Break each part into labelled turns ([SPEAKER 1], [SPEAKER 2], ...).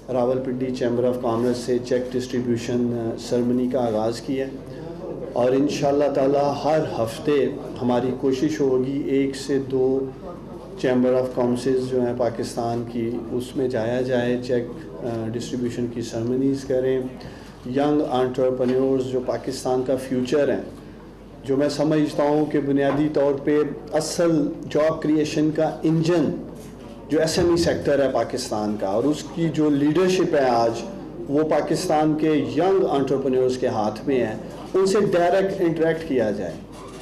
[SPEAKER 1] Rawalpindi chamber of commerce سے check distribution ceremony کا آغاز کیا اور انشاءاللہ تعالی ہر ہفتے ہماری کوشش ہوگی 1 سے 2 چیمبر آف کامرسز جو ہیں پاکستان کی اس میں جایا جائے، چیک ڈسٹریبیوشن کی سرمنیز کریں. ینگ انٹرپرینیورز جو پاکستان کا فیوچر ہیں، جو میں سمجھتا ہوں کہ بنیادی طور پہ اصل جاب کریشن کا انجن جو ایس ایم ای سیکٹر ہے پاکستان کا، اور اس کی جو لیڈرشپ ہے آج وہ پاکستان کے ینگ انٹرپرینیورز کے ہاتھ میں ہے. ان سے ڈائریکٹ انٹریکٹ کیا جائے،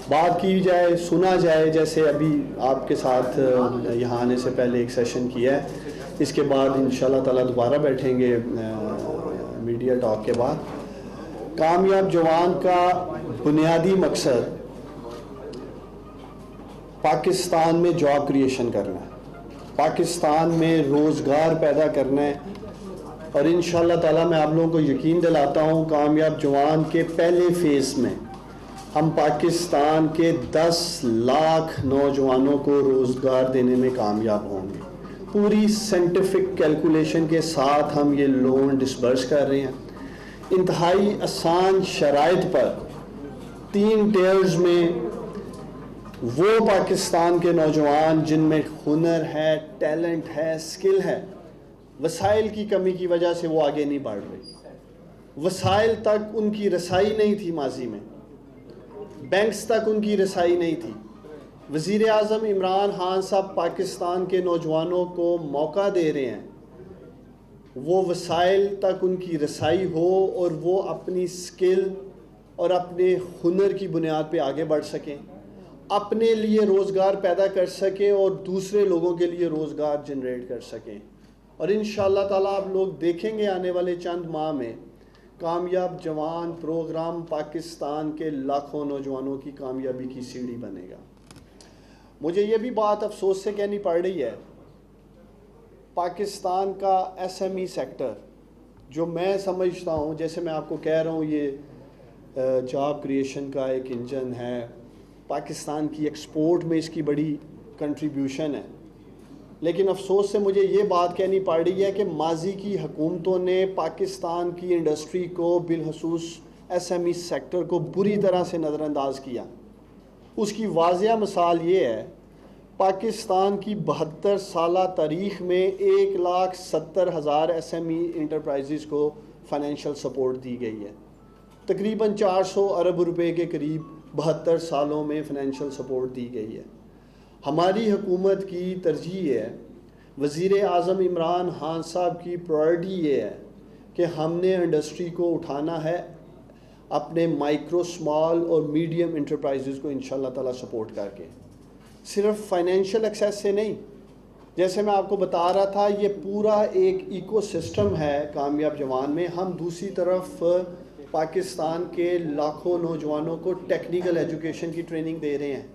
[SPEAKER 1] بات کی جائے، سنا جائے، جیسے ابھی آپ کے ساتھ یہاں آنے سے پہلے ایک سیشن کیا ہے. اس کے بعد انشاءاللہ تعالیٰ دوبارہ بیٹھیں گے میڈیا ٹاک کے بعد. کامیاب جوان کا بنیادی مقصد پاکستان میں جاب کریشن کرنا ہے، پاکستان میں روزگار پیدا کرنا ہے. اور انشاءاللہ تعالیٰ میں آپ لوگوں کو یقین دلاتا ہوں کامیاب جوان کے پہلے فیز میں ہم پاکستان کے 10 لاکھ نوجوانوں کو روزگار دینے میں کامیاب ہوں گے. پوری سائنٹیفک کیلکولیشن کے ساتھ ہم یہ لون ڈسبرس کر رہے ہیں، انتہائی آسان شرائط پر 3 ٹیئرز میں. وہ پاکستان کے نوجوان جن میں ہنر ہے، ٹیلنٹ ہے، سکل ہے، وسائل کی کمی کی وجہ سے وہ آگے نہیں بڑھ رہے، وسائل تک ان کی رسائی نہیں تھی، ماضی میں بینکس تک ان کی رسائی نہیں تھی. وزیر اعظم عمران خان صاحب پاکستان کے نوجوانوں کو موقع دے رہے ہیں وہ وسائل تک ان کی رسائی ہو اور وہ اپنی سکل اور اپنے ہنر کی بنیاد پہ آگے بڑھ سکیں، اپنے لیے روزگار پیدا کر سکیں اور دوسرے لوگوں کے لیے روزگار جنریٹ کر سکیں. اور انشاءاللہ تعالیٰ آپ لوگ دیکھیں گے آنے والے چند ماہ میں کامیاب جوان پروگرام پاکستان کے لاکھوں نوجوانوں کی کامیابی کی سیڑھی بنے گا. مجھے یہ بھی بات افسوس سے کہنی پڑ رہی ہے، پاکستان کا ایس ایم ای سیکٹر جو میں سمجھتا ہوں، جیسے میں آپ کو کہہ رہا ہوں یہ جاب کریشن کا ایک انجن ہے، پاکستان کی ایکسپورٹ میں اس کی بڑی کنٹریبیوشن ہے، لیکن افسوس سے مجھے یہ بات کہنی پڑ رہی ہے کہ ماضی کی حکومتوں نے پاکستان کی انڈسٹری کو بالخصوص ایس ایم ای سیکٹر کو بری طرح سے نظر انداز کیا. اس کی واضح مثال یہ ہے پاکستان کی 72 سالہ تاریخ میں 1,70,000 ایس ایم ای انٹرپرائزز کو فائنینشیل سپورٹ دی گئی ہے، تقریباً 400 ارب روپے کے قریب 72 سالوں میں فائنینشیل سپورٹ دی گئی ہے. ہماری حکومت کی ترجیح ہے، وزیر اعظم عمران خان صاحب کی پرائرٹی یہ ہے کہ ہم نے انڈسٹری کو اٹھانا ہے اپنے مائکرو اسمال اور میڈیم انٹرپرائزز کو انشاءاللہ تعالیٰ سپورٹ کر کے، صرف فائنینشیل ایکسیس سے نہیں. جیسے میں آپ کو بتا رہا تھا یہ پورا ایک ایکو سسٹم ہے کامیاب جوان میں. ہم دوسری طرف پاکستان کے لاکھوں نوجوانوں کو ٹیکنیکل ایجوکیشن کی ٹریننگ دے رہے ہیں.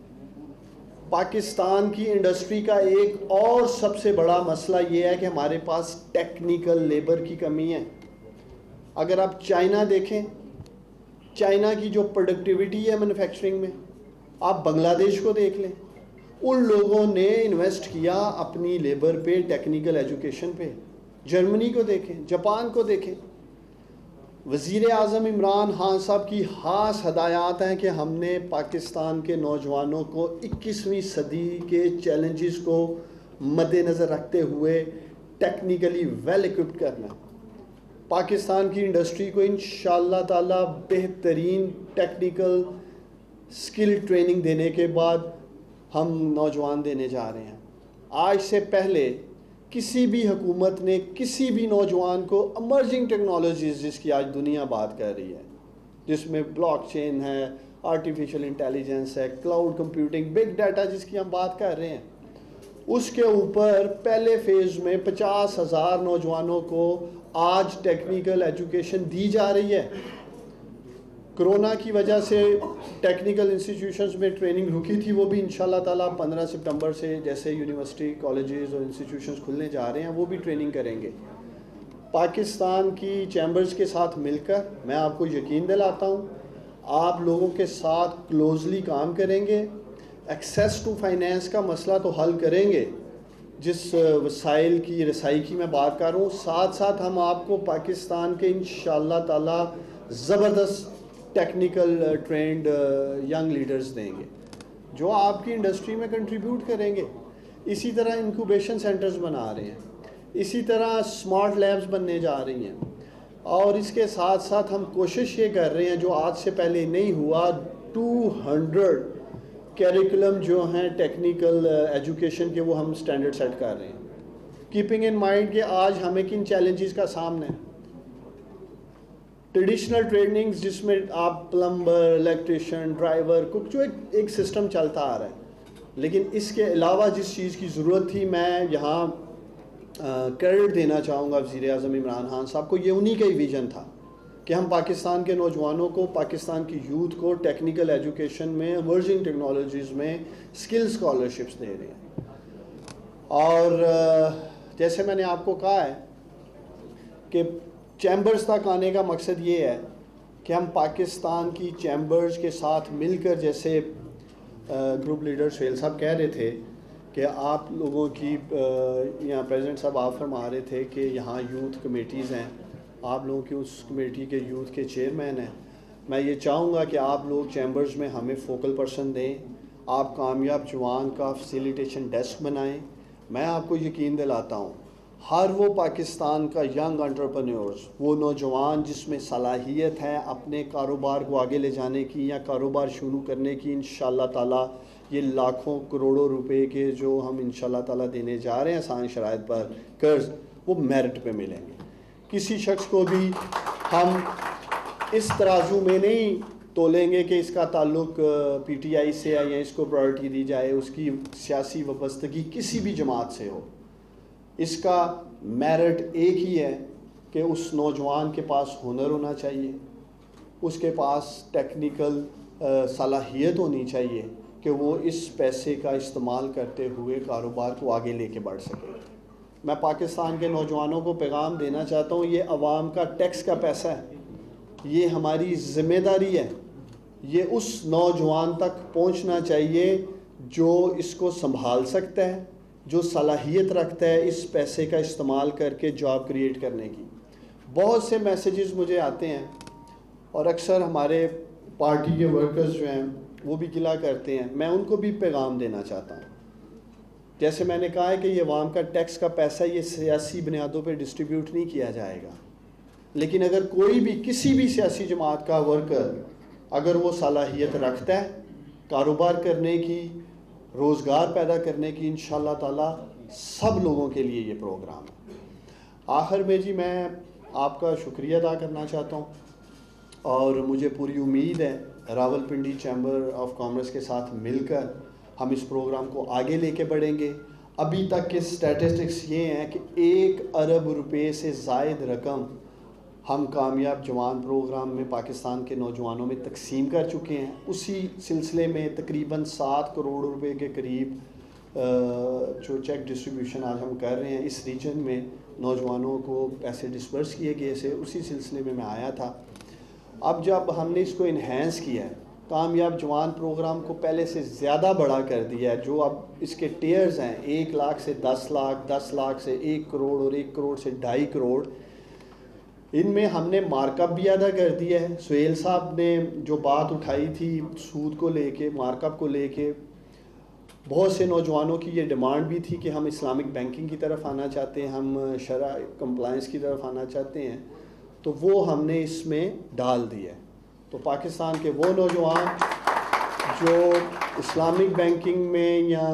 [SPEAKER 1] پاکستان کی انڈسٹری کا ایک اور سب سے بڑا مسئلہ یہ ہے کہ ہمارے پاس ٹیکنیکل لیبر کی کمی ہے. اگر آپ چائنا دیکھیں، چائنا کی جو پروڈکٹیوٹی ہے مینوفیکچرنگ میں، آپ بنگلہ دیش کو دیکھ لیں، ان لوگوں نے انویسٹ کیا اپنی لیبر پہ، ٹیکنیکل ایجوکیشن پہ. جرمنی کو دیکھیں، جاپان کو دیکھیں. وزیر اعظم عمران خان صاحب کی خاص ہدایات ہیں کہ ہم نے پاکستان کے نوجوانوں کو 21ویں صدی کے چیلنجز کو مد نظر رکھتے ہوئے ٹیکنیکلی ویل ایکوپڈ کرنا ہے. پاکستان کی انڈسٹری کو انشاءاللہ تعالیٰ بہترین ٹیکنیکل سکل ٹریننگ دینے کے بعد ہم نوجوان دینے جا رہے ہیں. آج سے پہلے کسی بھی حکومت نے کسی بھی نوجوان کو امرجنگ ٹیکنالوجیز جس کی آج دنیا بات کر رہی ہے، جس میں بلاک چین ہے، آرٹیفیشل انٹیلیجنس ہے، کلاؤڈ کمپیوٹنگ، بگ ڈیٹا جس کی ہم بات کر رہے ہیں، اس کے اوپر پہلے فیز میں 50,000 نوجوانوں کو آج ٹیکنیکل ایجوکیشن دی جا رہی ہے. کرونا کی وجہ سے ٹیکنیکل انسٹیٹیوشنز میں ٹریننگ رکی تھی، وہ بھی انشاءاللہ تعالیٰ 15 سپتمبر سے جیسے یونیورسٹی، کالجز اور انسٹیٹیوشنز کھلنے جا رہے ہیں وہ بھی ٹریننگ کریں گے. پاکستان کی چیمبرز کے ساتھ مل کر میں آپ کو یقین دلاتا ہوں آپ لوگوں کے ساتھ کلوزلی کام کریں گے. ایکسیس ٹو فائنینس کا مسئلہ تو حل کریں گے، جس وسائل کی رسائی کی میں بات کر رہا ہوں، ساتھ ساتھ ہم آپ کو پاکستان کے انشاءاللہ تعالی زبردست ٹیکنیکل ٹرینڈ ینگ لیڈرز دیں گے جو آپ کی انڈسٹری میں کنٹریبیوٹ کریں گے. اسی طرح انکوبیشن سینٹرز بنا رہے ہیں, اسی طرح اسمارٹ لیبز بننے جا رہی ہیں, اور اس کے ساتھ ساتھ ہم کوشش یہ کر رہے ہیں جو آج سے پہلے نہیں ہوا, 200 کیریکولم جو ہیں ٹیکنیکل ایجوکیشن کے وہ ہم سٹینڈرڈ سیٹ کر رہے ہیں, کیپنگ ان مائنڈ کہ آج ہمیں کن چیلنجز کا سامنا ہے. ٹریڈیشنل ٹریننگز جس میں آپ پلمبر, الیکٹریشین, ڈرائیور, کک, جو ایک سسٹم چلتا آ رہا ہے, لیکن اس کے علاوہ جس چیز کی ضرورت تھی, میں یہاں کریڈٹ دینا چاہوں گا وزیر اعظم عمران خان صاحب کو. یہ انہی کا ہی ویژن تھا کہ ہم پاکستان کے نوجوانوں کو, پاکستان کی یوتھ کو ٹیکنیکل ایجوکیشن میں, ایمرجنگ ٹیکنالوجیز میں اسکل اسکالرشپس دے رہے ہیں. اور جیسے میں نے آپ کو کہا ہے کہ چیمبرز تک آنے کا مقصد یہ ہے کہ ہم پاکستان کی چیمبرز کے ساتھ مل کر, جیسے گروپ لیڈر سہیل صاحب کہہ رہے تھے کہ آپ لوگوں کی, یہاں پریزیڈنٹ صاحب آپ فرما رہے تھے کہ یہاں یوتھ کمیٹیز ہیں, آپ لوگوں کی اس کمیٹی کے یوتھ کے چیئرمین ہیں. میں یہ چاہوں گا کہ آپ لوگ چیمبرز میں ہمیں فوکل پرسن دیں, آپ کامیاب جوان کا فیسیلیٹیشن ڈیسک بنائیں. میں آپ کو یقین دلاتا ہوں ہر وہ پاکستان کا ینگ انٹرپرینیورز, وہ نوجوان جس میں صلاحیت ہے اپنے کاروبار کو آگے لے جانے کی یا کاروبار شروع کرنے کی, انشاءاللہ تعالیٰ یہ لاکھوں کروڑوں روپے کے جو ہم انشاءاللہ تعالیٰ دینے جا رہے ہیں آسان شرائط پر قرض, وہ میرٹ پہ ملیں گے. کسی شخص کو بھی ہم اس ترازو میں نہیں تولیں گے کہ اس کا تعلق پی ٹی آئی سے ہے یا اس کو پرائرٹی دی جائے, اس کی سیاسی وابستگی کسی بھی جماعت سے ہو. اس کا میرٹ ایک ہی ہے کہ اس نوجوان کے پاس ہنر ہونا چاہیے, اس کے پاس ٹیکنیکل صلاحیت ہونی چاہیے کہ وہ اس پیسے کا استعمال کرتے ہوئے کاروبار کو آگے لے کے بڑھ سکے. میں پاکستان کے نوجوانوں کو پیغام دینا چاہتا ہوں, یہ عوام کا ٹیکس کا پیسہ ہے, یہ ہماری ذمہ داری ہے, یہ اس نوجوان تک پہنچنا چاہیے جو اس کو سنبھال سکتا ہے, جو صلاحیت رکھتا ہے اس پیسے کا استعمال کر کے جاب کریٹ کرنے کی. بہت سے میسیجز مجھے آتے ہیں اور اکثر ہمارے پارٹی کے ورکرز جو ہیں وہ بھی گلا کرتے ہیں, میں ان کو بھی پیغام دینا چاہتا ہوں. جیسے میں نے کہا ہے کہ یہ عوام کا ٹیکس کا پیسہ یہ سیاسی بنیادوں پہ ڈسٹریبیوٹ نہیں کیا جائے گا, لیکن اگر کوئی بھی کسی بھی سیاسی جماعت کا ورکر اگر وہ صلاحیت رکھتا ہے کاروبار کرنے کی, روزگار پیدا کرنے کی, انشاءاللہ تعالیٰ سب لوگوں کے لیے یہ پروگرام ہے. آخر میں جی میں آپ کا شکریہ ادا کرنا چاہتا ہوں, اور مجھے پوری امید ہے راولپنڈی چیمبر آف کامرس کے ساتھ مل کر ہم اس پروگرام کو آگے لے کے بڑھیں گے. ابھی تک کے سٹیٹسٹکس یہ ہیں کہ 1 ارب روپے سے زائد رقم ہم کامیاب جوان پروگرام میں پاکستان کے نوجوانوں میں تقسیم کر چکے ہیں. اسی سلسلے میں تقریباً 7 کروڑ روپے کے قریب جو چیک ڈسٹریبیوشن آج ہم کر رہے ہیں اس ریجن میں نوجوانوں کو پیسے ڈسپرس کیے گئے سے, اسی سلسلے میں آیا تھا. اب جب ہم نے اس کو انہینس کیا ہے, کامیاب جوان پروگرام کو پہلے سے زیادہ بڑا کر دیا ہے, جو اب اس کے ٹیئرز ہیں 1 لاکھ سے 10 لاکھ, 10 لاکھ سے 1 کروڑ اور 1 کروڑ سے 2.5 کروڑ, ان میں ہم نے مارک اپ بھی ادا کر دیا ہے. سہیل صاحب نے جو بات اٹھائی تھی سود کو لے کے, مارک اپ کو لے کے, بہت سے نوجوانوں کی یہ ڈیمانڈ بھی تھی کہ ہم اسلامک بینکنگ کی طرف آنا چاہتے ہیں, ہم شرع کمپلائنس کی طرف آنا چاہتے ہیں, تو وہ ہم نے اس میں ڈال دیا ہے. تو پاکستان کے وہ نوجوان جو اسلامک بینکنگ میں یا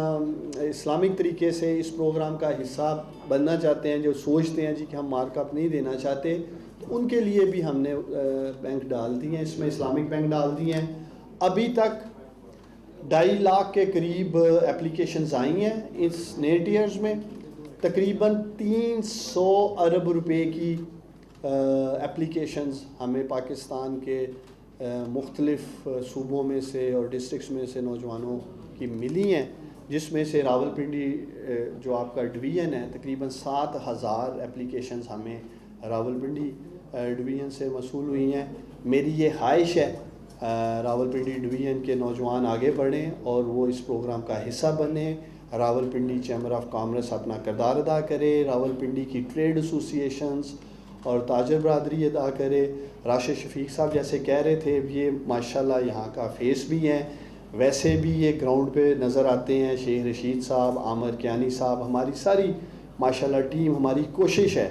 [SPEAKER 1] اسلامک طریقے سے اس پروگرام کا حصہ بننا چاہتے ہیں, جو سوچتے ہیں جی کہ ہم مارک اپ نہیں دینا چاہتے, تو ان کے لیے بھی ہم نے بینک ڈال دی ہیں, اس میں اسلامک بینک ڈال دی ہیں. ابھی تک 2.5 لاکھ کے قریب اپلیکیشنز آئی ہیں اس نیٹ ایئرز میں. تقریباً 300 ارب روپے کی اپلیکیشنز ہمیں پاکستان کے مختلف صوبوں میں سے اور ڈسٹرکٹس میں سے نوجوانوں کی ملی ہیں, جس میں سے راولپنڈی جو آپ کا ڈویژن ہے تقریباً 7,000 اپلیکیشنز ہمیں راولپنڈی ڈویژن سے موصول ہوئی ہیں. میری یہ خواہش ہے راولپنڈی ڈویژن کے نوجوان آگے بڑھیں اور وہ اس پروگرام کا حصہ بنیں. راولپنڈی چیمبر آف کامرس اپنا کردار ادا کرے، راولپنڈی کی ٹریڈ ایسوسیشنز اور تاجر برادری ادا کرے۔ راشد شفیق صاحب جیسے کہہ رہے تھے، یہ ماشاءاللہ یہاں کا فیس بھی ہیں، ویسے بھی یہ گراؤنڈ پہ نظر آتے ہیں۔ شیخ رشید صاحب، عامر کیانی صاحب، ہماری ساری ماشاءاللہ ٹیم، ہماری کوشش ہے،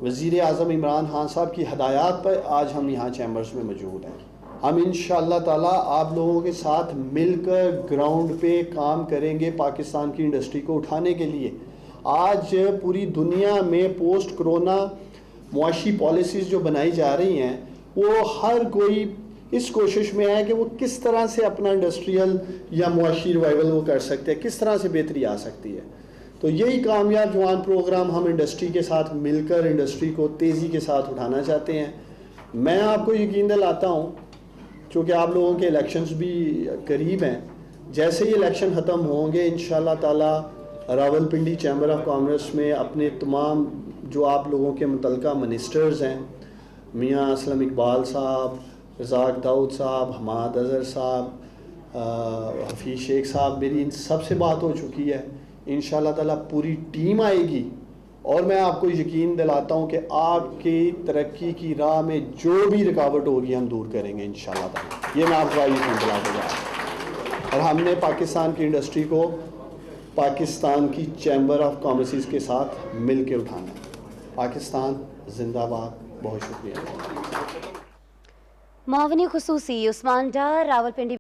[SPEAKER 1] وزیر اعظم عمران خان صاحب کی ہدایات پر آج ہم یہاں چیمبرز میں موجود ہیں۔ ہم انشاءاللہ تعالیٰ آپ لوگوں کے ساتھ مل کر گراؤنڈ پہ کام کریں گے پاکستان کی انڈسٹری کو اٹھانے کے لیے۔ آج پوری دنیا میں پوسٹ کرونا معاشی پالیسیز جو بنائی جا رہی ہیں، وہ ہر کوئی اس کوشش میں ہے کہ وہ کس طرح سے اپنا انڈسٹریل یا معاشی ریوائول وہ کر سکتے ہیں، کس طرح سے بہتری آ سکتی ہے۔ تو یہی کامیاب جوان پروگرام ہم انڈسٹری کے ساتھ مل کر انڈسٹری کو تیزی کے ساتھ اٹھانا چاہتے ہیں۔ میں آپ کو یقین دلاتا ہوں، چونکہ آپ لوگوں کے الیکشنز بھی قریب ہیں، جیسے ہی الیکشن ختم ہوں گے انشاءاللہ تعالیٰ راولپنڈی چیمبر آف کامرس میں اپنے تمام جو آپ لوگوں کے متعلقہ منسٹرز ہیں، میاں اسلم اقبال صاحب، رزاق داؤد صاحب، حماد اظہر صاحب، حفیظ شیخ صاحب، میری ان سب سے بات ہو چکی ہے۔ انشاءاللہ تعالیٰ پوری ٹیم آئے گی، اور میں آپ کو یقین دلاتا ہوں کہ آپ کی ترقی کی راہ میں جو بھی رکاوٹ ہوگی ہم دور کریں گے انشاءاللہ تعالیٰ۔ یہ میں آپ کو یقین دلاتا ہوں، اور ہم نے پاکستان کی انڈسٹری کو پاکستان کی چیمبر آف کامرسز کے ساتھ مل کے اٹھانا ہے۔ پاکستان زندہ باد۔ بہت شکریہ۔
[SPEAKER 2] معاونی خصوصی عثمان ڈار، راولپنڈی۔